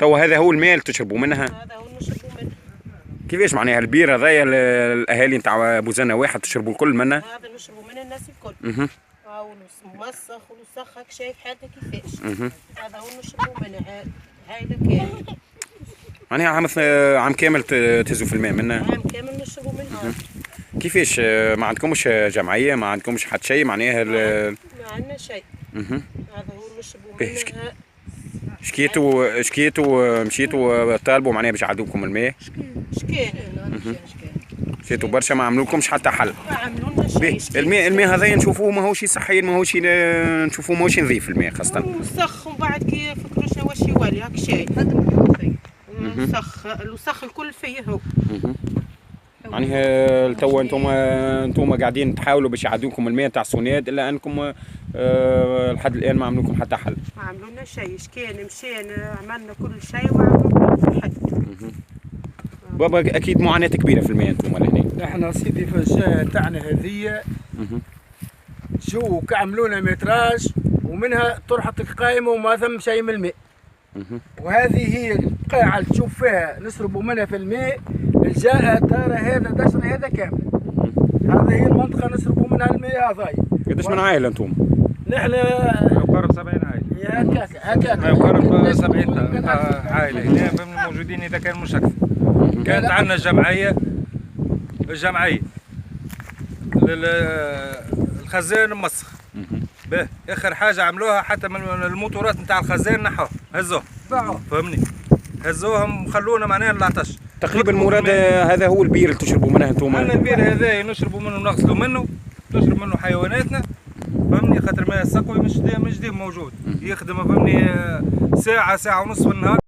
تو هذا هو الماء اللي تشربوا منها؟ هذا هو نشربوا منه. كيفاش معناها البير هذايا الاهالي نتاع بوزنه واحد تشربوا الكل منه؟ هذا نشربوا منه الناس الكل. مسخ ولصخ هاك شايف حتى كيفاش. هذا هو نشربوا منه هاي كامل. معناها عام كامل تهزوا في الماء منه؟ عام كامل نشربوا منه. كيفاش ما عندكمش جمعيه، ما عندكمش حتى شيء معناها؟ ما عندنا شيء. هذا هو نشربوا منه. شكيتوا مشيتوا طالبوا معناها باش يعدوكم الماء؟ شكيتوا برشا ما عملولكمش حتى حل؟ ما عملولنا شيء. الماء هذايا نشوفوه ماهوش صحي، ماهوش نشوفوه ماهوش نظيف الماء خاصة. مسخ ومن بعد كي يفكروش واش يولي هاك شاي. الوسخ الكل فيه هو. معناها توا انتم قاعدين تحاولوا باش يعدوكم الماء تاع السوناد، الا انكم لحد الان ما عملوكم حتى حل. ما عملونا شيء، شكينا مشينا عملنا كل شيء وما عملونا حل. بابا اكيد معاناة كبيرة في الماء انتم لهنا. احنا سيدي في الجهة تاعنا هذيا جو كعملونا متراج ومنها طرحت القايمة وما ثم شيء من الماء. وهذه هي القاعة اللي تشوف فيها نشربوا منها في الماء. الجاء ترى هذا دشر هذا كامل. هذه هي المنطقة نشربوا منها الماء هذاي. قداش من عائلة انتم؟ نحن يقارب 70 عائلة. هكاك ما يقارب 70 عائلة هنا فهمنا موجودين إذا كان مش أكثر. كانت عندنا الجمعية الخزان مسخ. به آخر حاجة عملوها حتى من الموتورات نتاع الخزان نحوها هزوها. فهمني؟ هزوهم وخلونا معناها العطش. تقريبا مراد هذا هو البير اللي تشربوا منه انتم؟ عندنا البير هذا نشربوا منه ونغسلوا منه، نشرب منه حيواناتنا. فهمني؟ خاطر ماء السقوي مش ديما موجود، يخدم فهمني ساعة ونص في النهار.